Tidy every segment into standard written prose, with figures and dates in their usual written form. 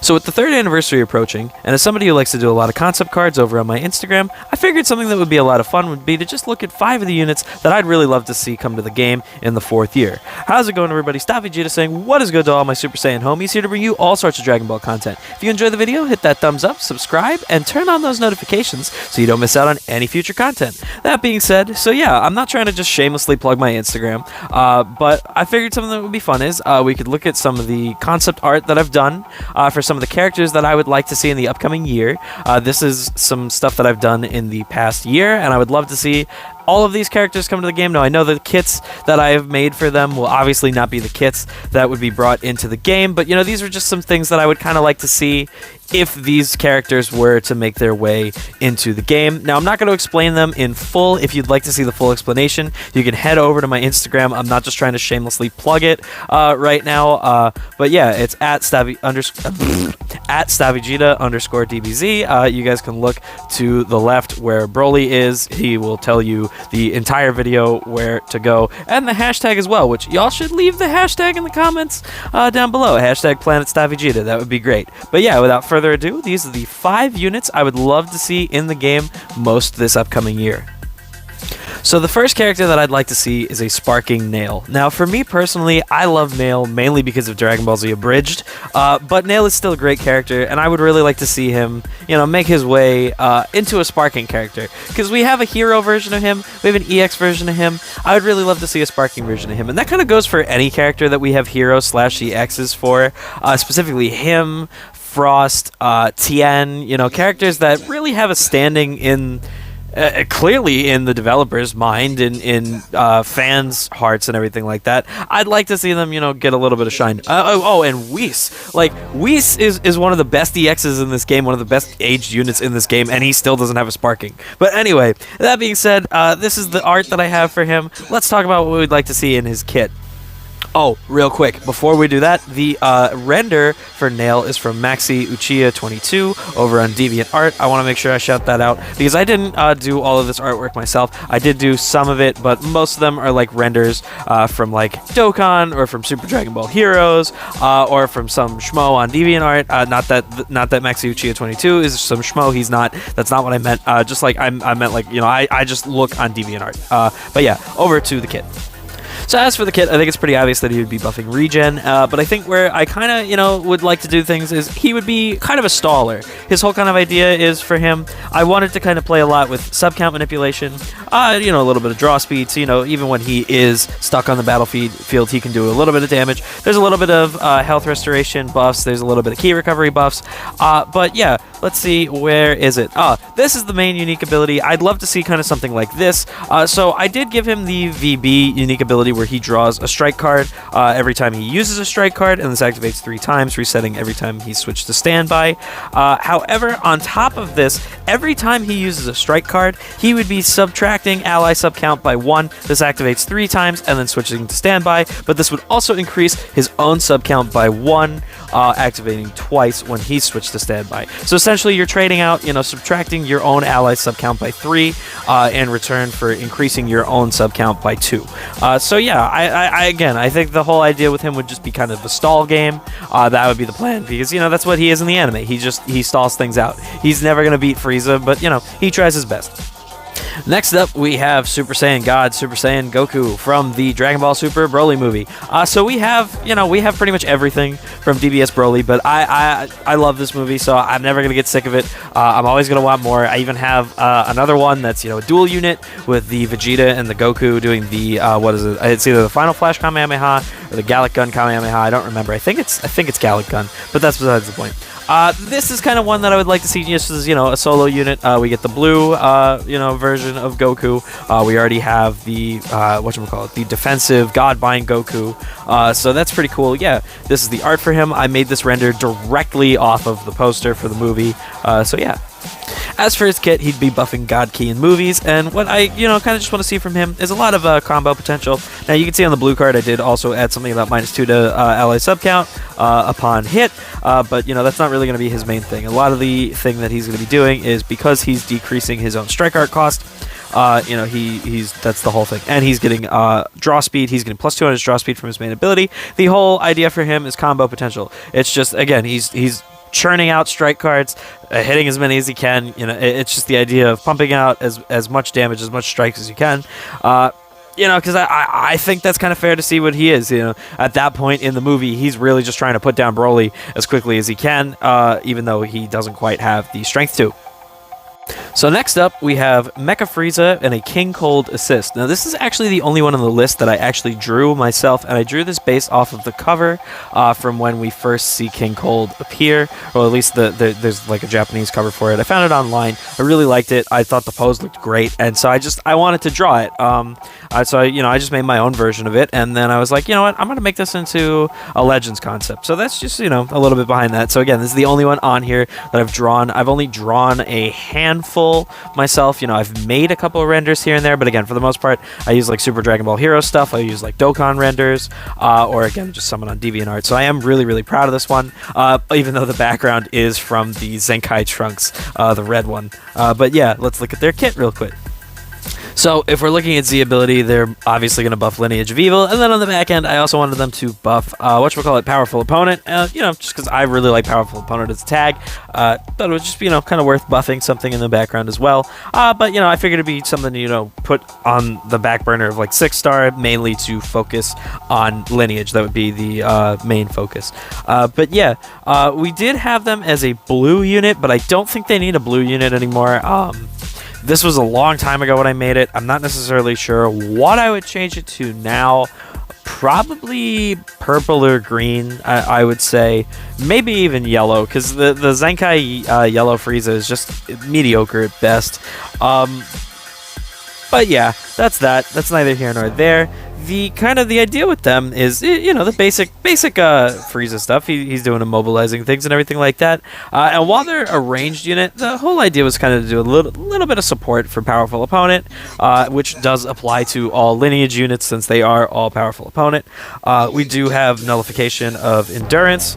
So with the 3rd anniversary approaching, and as somebody who likes to do a lot of concept cards over on my Instagram, I figured something that would be a lot of fun would be to just look at 5 of the units that I'd really love to see come to the game in the 4th year. How's it going, everybody? Savvier saying, what is good to all my Super Saiyan homies, here to bring you all sorts of Dragon Ball content. If you enjoyed the video, hit that thumbs up, subscribe, and turn on those notifications so you don't miss out on any future content. That being said, so yeah, I'm not trying to just shamelessly plug my Instagram, but I figured something that would be fun is we could look at some of the concept art that I've done for some of the characters that I would like to see in the upcoming year. This is some stuff that I've done in the past year, and I would love to see all of these characters come to the game. Now, I know the kits that I have made for them will obviously not be the kits that would be brought into the game, but, you know, these are just some things that I would kind of like to see if these characters were to make their way into the game. Now, I'm not going to explain them in full. If you'd like to see the full explanation, you can head over to my Instagram. I'm not just trying to shamelessly plug it right now, but yeah, it's at Stavigita_DBZ. You guys can look to the left where Broly is. He will tell you the entire video where to go, and the hashtag as well, which y'all should leave the hashtag in the comments down below. Hashtag Planet Stavigita. That would be great. But yeah, without further ado, these are the 5 units I would love to see in the game most this upcoming year. So the first character that I'd like to see is a Sparking Nail. Now, for me personally, I love Nail mainly because of Dragon Ball Z Abridged, but Nail is still a great character, and I would really like to see him, you know, make his way into a Sparking character. Because we have a Hero version of him, we have an EX version of him. I would really love to see a Sparking version of him, and that kind of goes for any character that we have Hero/EXs for, specifically him, Frost, Tien, you know, characters that really have a standing in clearly in the developer's mind, in fans' hearts and everything like that. I'd like to see them, you know, get a little bit of shine. And Whis. Like, Whis is one of the best EXs in this game, one of the best aged units in this game, and he still doesn't have a Sparking. But anyway, that being said, this is the art that I have for him. Let's talk about what we'd like to see in his kit. Oh, real quick, before we do that, the render for Nail is from Maxi Uchiha 22 over on DeviantArt. I want to make sure I shout that out because I didn't do all of this artwork myself. I did do some of it, but most of them are like renders from like Dokkan or from Super Dragon Ball Heroes or from some schmo on DeviantArt. Not that Maxi Uchiha 22 is some schmo. He's not. That's not what I meant. Just like I meant, like, you know, I just look on DeviantArt. But yeah, over to the kit. So as for the kit, I think it's pretty obvious that he would be buffing regen, but I think where I kind of, you know, would like to do things is he would be kind of a staller. His whole kind of idea is for him, I wanted to kind of play a lot with sub-count manipulation, you know, a little bit of draw speed, so, you know, even when he is stuck on the battlefield, he can do a little bit of damage. There's a little bit of health restoration buffs, there's a little bit of key recovery buffs, but yeah, let's see, where is it? This is the main unique ability. I'd love to see kind of something like this. So I did give him the VB unique ability where he draws a strike card every time he uses a strike card, and this activates 3 times, resetting every time he's switched to standby. However, on top of this, every time he uses a strike card, he would be subtracting ally sub count by 1. This activates 3 times and then switching to standby, but this would also increase his own sub count by 1, activating twice when he's switched to standby. So essentially, you're trading out, you know, subtracting your own ally sub count by 3 in return for increasing your own sub count by 2. So yeah, I think the whole idea with him would just be kind of a stall game. That would be the plan because, you know, that's what he is in the anime. He stalls things out. He's never gonna beat Frieza, but, you know, he tries his best. Next up, we have Super Saiyan God, Super Saiyan Goku from the Dragon Ball Super Broly movie. So we have pretty much everything from DBS Broly, but I love this movie, so I'm never gonna get sick of it. I'm always gonna want more. I even have another one that's, you know, a dual unit with the Vegeta and the Goku doing the what is it? It's either the Final Flash Kamehameha or the Gallic Gun Kamehameha. I don't remember. I think it's Gallic Gun, but that's besides the point. This is kind of one that I would like to see just as, you know, a solo unit. We get the blue, you know, version of Goku. We already have the, the defensive Godbind Goku. So that's pretty cool. Yeah, this is the art for him. I made this render directly off of the poster for the movie. So yeah. As for his kit, he'd be buffing God Key in movies, and what I, you know, kind of just want to see from him is a lot of combo potential. Now, you can see on the blue card, I did also add something about -2 to ally sub count upon hit, but, you know, that's not really going to be his main thing. A lot of the thing that he's going to be doing is, because he's decreasing his own strike art cost, You know, that's the whole thing. And he's getting draw speed. He's getting plus 200 draw speed from his main ability. The whole idea for him is combo potential. It's just, again, he's churning out strike cards, hitting as many as he can. You know, it's just the idea of pumping out as much damage, as much strikes as you can. You know, because I think that's kind of fair to see what he is. You know, at that point in the movie, he's really just trying to put down Broly as quickly as he can, even though he doesn't quite have the strength to. So next up, we have Mecha Frieza and a King Cold assist. Now, this is actually the only one on the list that I actually drew myself, and I drew this based off of the cover from when we first see King Cold appear, or at least there's like a Japanese cover for it. I found it online. I really liked it. I thought the pose looked great, and so I wanted to draw it. So I just made my own version of it, and then I was like, you know what, I'm gonna make this into a Legends concept. So that's just, you know, a little bit behind that. So again, this is the only one on here that I've drawn. I've only drawn a handful myself. You know, I've made a couple of renders here and there, but again, for the most part, I use like Super Dragon Ball Hero stuff. I use like Dokkan renders, or again, just someone on DeviantArt. So I am really, really proud of this one, even though the background is from the Zenkai Trunks, the red one. But yeah, let's look at their kit real quick. So if we're looking at Z ability, they're obviously going to buff Lineage of Evil, and then on the back end, I also wanted them to buff whatchamacallit, Powerful Opponent. You know, just because I really like Powerful Opponent as a tag, thought it was just, you know, kind of worth buffing something in the background as well. But you know, I figured it'd be something to, you know, put on the back burner of like 6-star, mainly to focus on Lineage. That would be the main focus. But yeah, we did have them as a blue unit, but I don't think they need a blue unit anymore. This was a long time ago when I made it. I'm not necessarily sure what I would change it to now. Probably purple or green, I would say. Maybe even yellow, because the Zenkai yellow Frieza is just mediocre at best. But yeah, that's that. That's neither here nor there. The idea with them is, you know, the basic Frieza stuff. He's doing immobilizing things and everything like that. And while they're a ranged unit, the whole idea was kind of to do a little bit of support for Powerful Opponent, which does apply to all Lineage units since they are all Powerful Opponent. We do have nullification of endurance.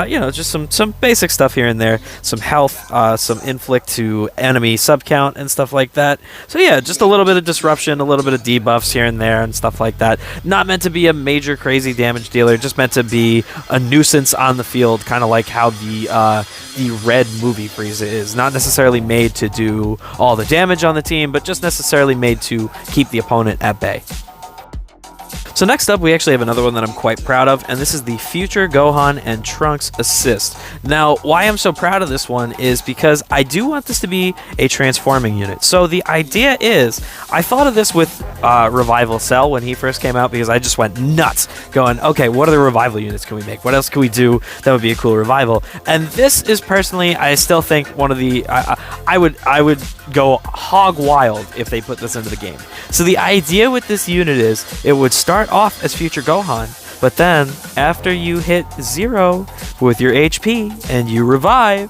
You know, just some basic stuff here and there. Some health, some inflict to enemy subcount and stuff like that. So yeah, just a little bit of disruption, a little bit of debuffs here and there and stuff like that. Not meant to be a major crazy damage dealer, just meant to be a nuisance on the field, kind of like how the red movie Frieza is. Not necessarily made to do all the damage on the team, but just necessarily made to keep the opponent at bay. So next up, we actually have another one that I'm quite proud of, and this is the Future Gohan and Trunks assist. Now, why I'm so proud of this one is because I do want this to be a transforming unit. So the idea is, I thought of this with Revival Cell when he first came out, because I just went nuts going, okay, what other revival units can we make? What else can we do that would be a cool revival? And this is personally, I still think one of the, I would go hog wild if they put this into the game. So the idea with this unit is, it would start off as Future Gohan, but then after you hit 0 with your HP and you revive,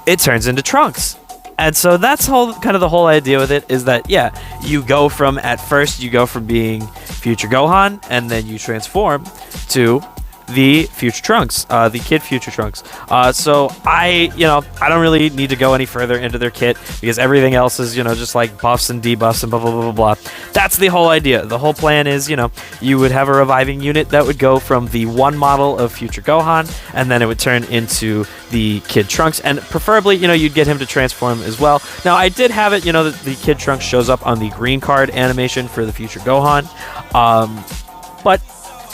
it turns into Trunks. And so that's kind of the whole idea with it, is that, yeah, at first you go from being Future Gohan, and then you transform to the Future Trunks, the Kid Future Trunks. So I don't really need to go any further into their kit, because everything else is, you know, just like buffs and debuffs and blah, blah, blah, blah, blah. That's the whole idea. The whole plan is, you know, you would have a reviving unit that would go from the one model of Future Gohan, and then it would turn into the Kid Trunks, and preferably, you know, you'd get him to transform as well. Now, I did have it, you know, that the Kid Trunks shows up on the green card animation for the Future Gohan, but,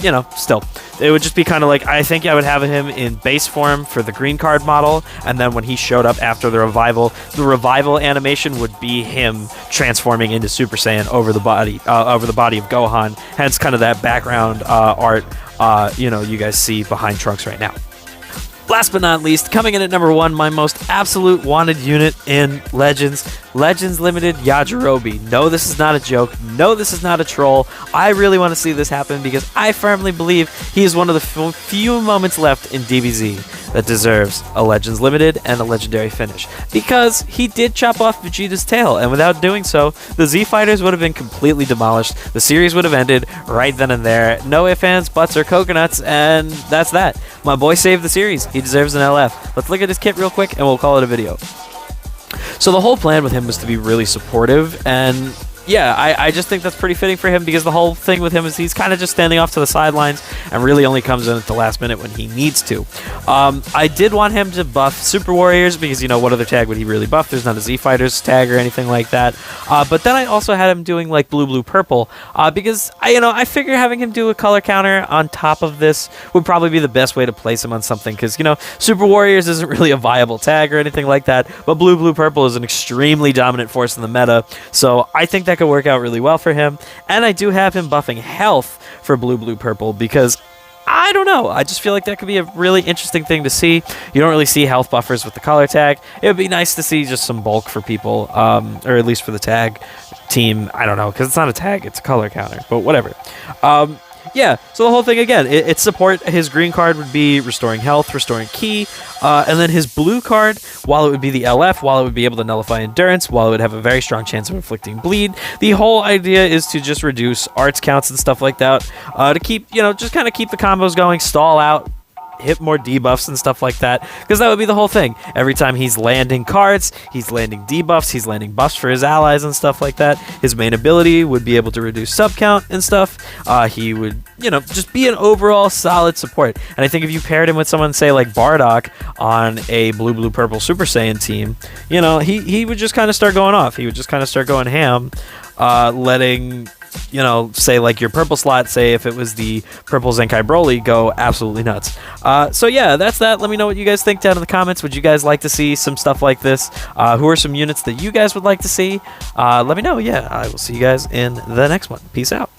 you know, still, it would just be kind of like, I think I would have him in base form for the green card model, and then when he showed up after the revival animation would be him transforming into Super Saiyan over the body of Gohan. Hence, kind of that background art, you know, you guys see behind Trunks right now. Last but not least, coming in at number 1, my most absolute wanted unit in Legends Limited, Yajirobe. No, this is not a joke. No, this is not a troll. I really want to see this happen, because I firmly believe he is one of the few moments left in DBZ that deserves a Legends Limited and a Legendary finish. Because he did chop off Vegeta's tail, and without doing so, the Z Fighters would have been completely demolished. The series would have ended right then and there. No ifs, ands, buts, or coconuts, and that's that. My boy saved the series. He deserves an LF. Let's look at his kit real quick, and we'll call it a video. So the whole plan with him was to be really supportive, and yeah, I just think that's pretty fitting for him, because the whole thing with him is he's kind of just standing off to the sidelines and really only comes in at the last minute when he needs to. I did want him to buff Super Warriors, because, you know, what other tag would he really buff? There's not a Z Fighters tag or anything like that. But then I also had him doing like blue, blue, purple, because I figure having him do a color counter on top of this would probably be the best way to place him on something, because, you know, Super Warriors isn't really a viable tag or anything like that, but blue, blue, purple is an extremely dominant force in the meta, so I think that could work out really well for him. And I do have him buffing health for blue, blue, purple, because I don't know, I just feel like that could be a really interesting thing to see. You don't really see health buffers with the color tag. It would be nice to see just some bulk for people, or at least for the tag team. I don't know, because it's not a tag, it's a color counter, but whatever. Yeah, so the whole thing, again, it's support. His green card would be restoring health, restoring ki, and then his blue card, while it would be the LF, while it would be able to nullify endurance, while it would have a very strong chance of inflicting bleed, the whole idea is to just reduce arts counts and stuff like that, to keep, just kind of keep the combos going, stall out, hit more debuffs and stuff like that, because that would be the whole thing. Every time he's landing cards, he's landing debuffs, he's landing buffs for his allies and stuff like that. His main ability would be able to reduce sub count and stuff. He would, just be an overall solid support. And I think if you paired him with someone, say, like Bardock on a blue, blue, purple Super Saiyan team, he would just kind of start going off. He would just kind of start going ham, letting, say like your purple slot, say if it was the purple Zenkai Broly, go absolutely nuts. So yeah, that's that. Let me know what you guys think down in the comments. Would you guys like to see some stuff like this? Who are some units that you guys would like to see? Let me know. Yeah, I will see you guys in the next one. Peace out.